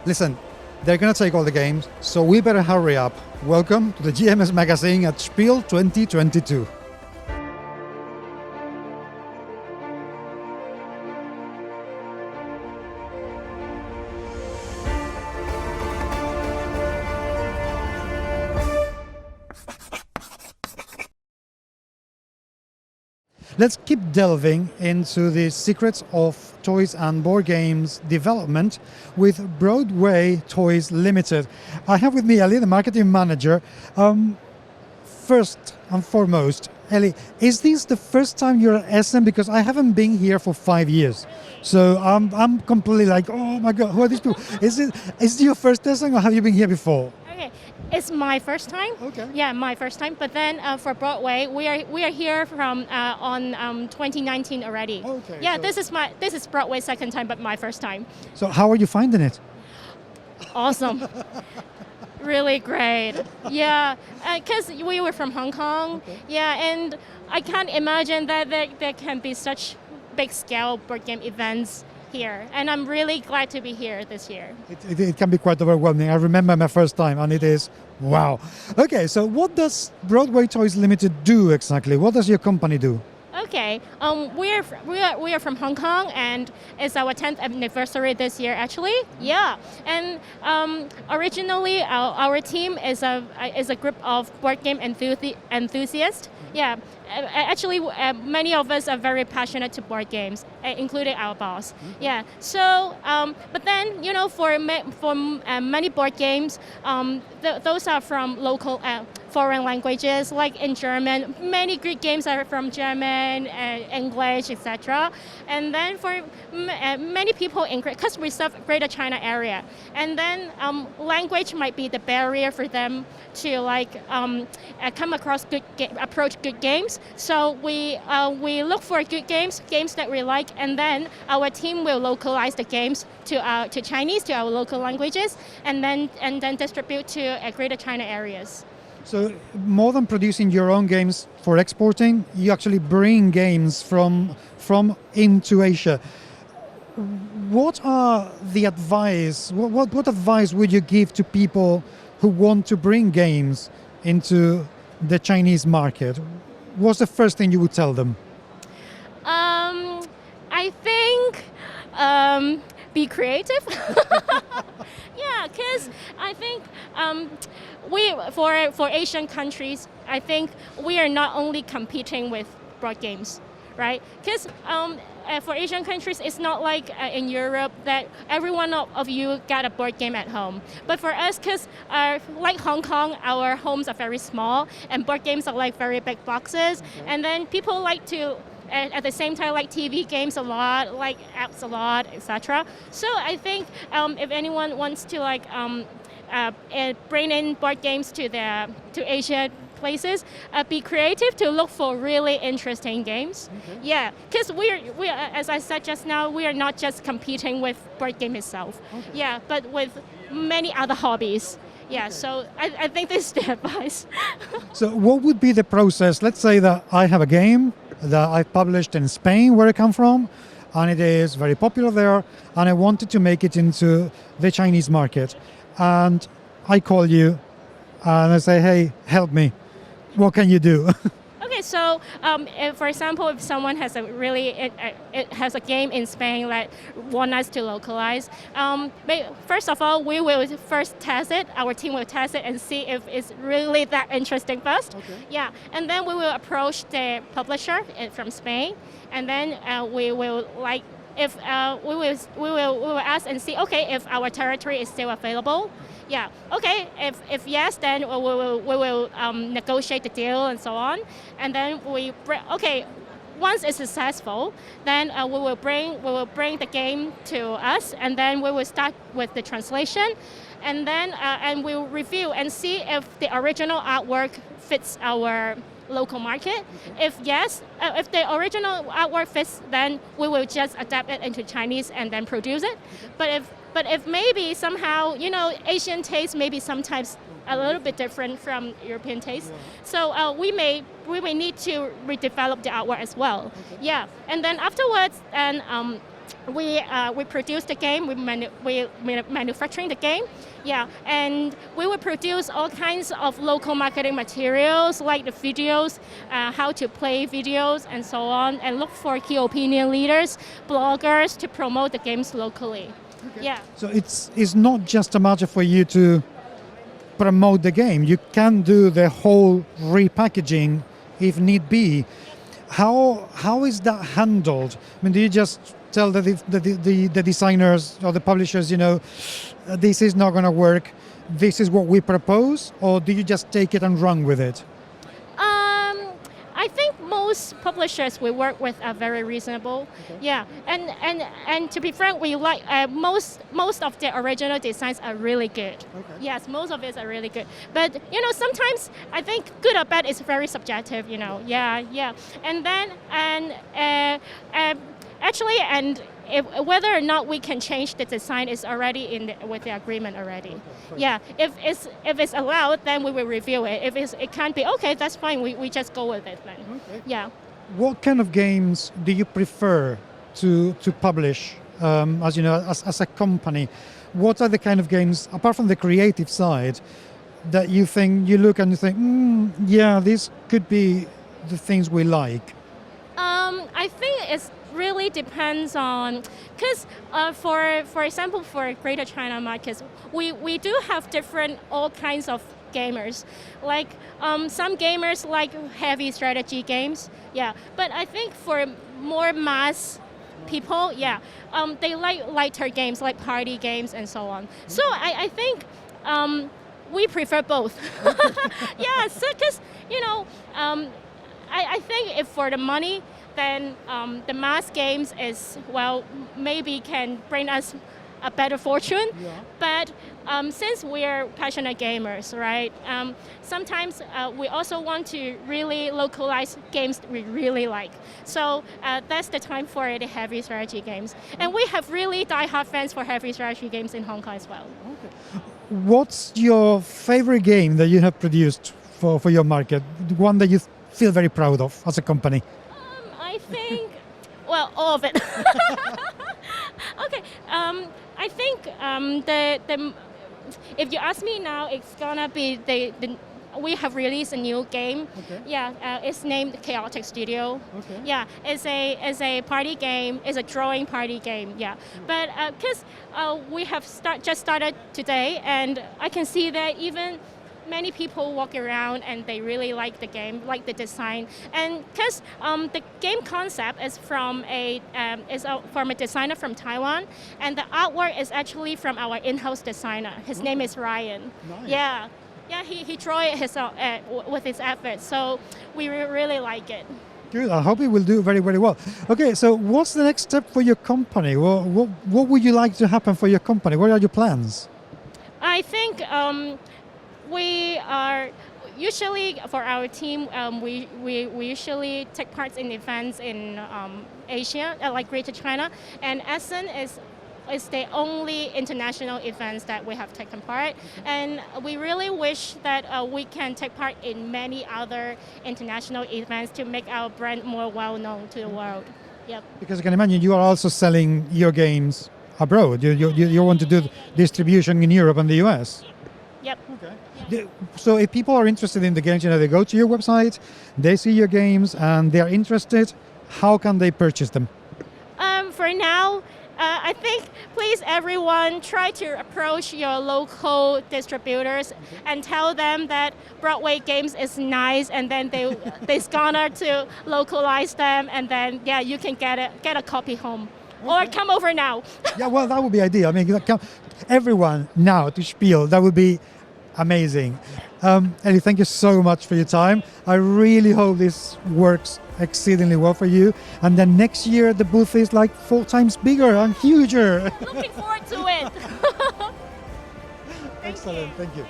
Listen, they're going to take all the games, so we better hurry up. Welcome to the GMS magazine at Spiel 2022. Let's keep delving into the secrets of toys and board games development with Broadway Toys Limited. I have with me Ellie, the marketing manager. First and foremost, Ellie, is this the first time you're at SM? Because I haven't been here for 5 years. So I'm completely like, oh my God, who are these people? Is it your first SM or have you been here before? Okay, it's my first time. Okay. Yeah, my first time. But then for Broadway, we are here from on 2019 already. Okay. Yeah, so this is Broadway's second time, but my first time. So how are you finding it? Awesome. Really great. Yeah, because we were from Hong Kong. Okay. Yeah, and I can't imagine that there can be such big scale board game events here, and I'm really glad to be here this year. It can be quite overwhelming. I remember my first time, and it is wow. Okay, so what does Broadway Toys Limited do exactly? What does your company do? Okay, we are from Hong Kong, and it's our 10th anniversary this year, actually. Yeah, and originally our team is a group of board game enthusiasts. Yeah, actually, many of us are very passionate to board games, including our boss. Mm-hmm. Yeah, so but then for many board games, those are from local foreign languages, like in German. Many good games are from German, English, etc. And then for many people because we serve Greater China area, and then language might be the barrier for them to come across approach good games. So we look for good games that we like, and then our team will localize the games to Chinese, to our local languages, and then distribute to Greater China areas. So more than producing your own games for exporting, you actually bring games from into Asia. What are the advice? What advice would you give to people who want to bring games into the Chinese market? What's the first thing you would tell them? I think be creative. Yeah, because I think for Asian countries, I think we are not only competing with board games, right? Because for Asian countries, it's not like in Europe that every one of you got a board game at home. But for us, because like Hong Kong, our homes are very small, and board games are like very big boxes, okay. And then people like to at the same time like TV games a lot, like apps a lot, etc. So I think if anyone wants to bring in board games to Asia places, be creative to look for really interesting games. Okay. Yeah, because we are, as I said just now, we are not just competing with board game itself. Okay. Yeah, but with many other hobbies. Yeah, okay. So I think this is the advice. So what would be the process? Let's say that I have a game that I published in Spain, where I come from, and it is very popular there, and I wanted to make it into the Chinese market. And I call you and I say, hey, help me. What can you do? Okay, so for example, if someone has it has a game in Spain that want us to localize, first of all, we will first test it. Our team will test it and see if it's really that interesting first. Okay. Yeah, and then we will approach the publisher from Spain, and then we will we will ask and see, okay, if our territory is still available. Yeah, okay, if yes, then we will negotiate the deal and so on. And then once it's successful, then we will bring the game to us, and then we will start with the translation, and then and we'll review and see if the original artwork fits our local market. Okay. If yes, if the original artwork fits, then we will just adapt it into Chinese and then produce it. Okay. But if maybe somehow, Asian taste may be sometimes a little bit different from European taste. Yeah. So we may need to redevelop the artwork as well. Okay. Yeah, and then afterwards, we produce the game, we manufacturing the game, yeah, and we will produce all kinds of local marketing materials like the videos, how to play videos and so on, and look for key opinion leaders, bloggers to promote the games locally. Okay. Yeah. So it's not just a matter for you to promote the game. You can do the whole repackaging if need be. How is that handled? I mean, do you just tell the designers or the publishers, this is not going to work, this is what we propose, or do you just take it and run with it? I think most publishers we work with are very reasonable. Okay. Yeah, and to be frank, we like most of the original designs are really good. Okay. Yes, most of it are really good. But sometimes I think good or bad is very subjective. Yeah. And then actually if, whether or not we can change the design is already with the agreement already. Okay, yeah, if it's allowed, then we will review it. If it can't be, okay, that's fine. We just go with it then. Okay. Yeah. What kind of games do you prefer to publish? As a company, what are the kind of games, apart from the creative side, that you look and you think, yeah, this could be the things we like? I think it's really depends on, because for example, for Greater China markets, we do have all kinds of gamers. Like some gamers like heavy strategy games, yeah. But I think for more mass people, yeah, they like lighter games like party games and so on. So I think we prefer both. Yeah, so because I think if for the money, then the mass games maybe can bring us a better fortune. Yeah. But since we're passionate gamers, right? Sometimes we also want to really localize games we really like. So that's the time for the heavy strategy games. And we have really die-hard fans for heavy strategy games in Hong Kong as well. Okay. What's your favorite game that you have produced for your market? One that you feel very proud of as a company? I think, well, all of it. Okay, I think if you ask me now, it's gonna be we have released a new game. Okay. Yeah, it's named Chaotic Studio. Okay. Yeah, it's a party game. It's a drawing party game. Yeah, but because we have just started today, and I can see that even many people walk around and they really like the game, like the design, and because the game concept is from a designer from Taiwan, and the artwork is actually from our in-house designer. His name is Ryan. Nice. Yeah, he drew it with his efforts, so we really like it. Good. I hope it will do very, very well. Okay, so what's the next step for your company? What would you like to happen for your company? What are your plans? I think we are usually, for our team, we usually take part in events in Asia, like Greater China, and Essen is the only international events that we have taken part. And we really wish that we can take part in many other international events to make our brand more well-known to the world. Yep. Because I can imagine you are also selling your games abroad. You want to do distribution in Europe and the US. Yep. Okay. Yeah. So if people are interested in the games, they go to your website, they see your games, and they are interested, how can they purchase them? For now, I think please everyone try to approach your local distributors and tell them that Broadway games is nice, and then they're gonna to localize them, and then you can get a copy home. Okay. Or come over now. Yeah, well, that would be ideal. I mean, everyone now to Spiel, that would be amazing. Ellie, thank you so much for your time. I really hope this works exceedingly well for you. And then next year, the booth is like 4 times bigger and huger. Looking forward to it. Excellent, thank you.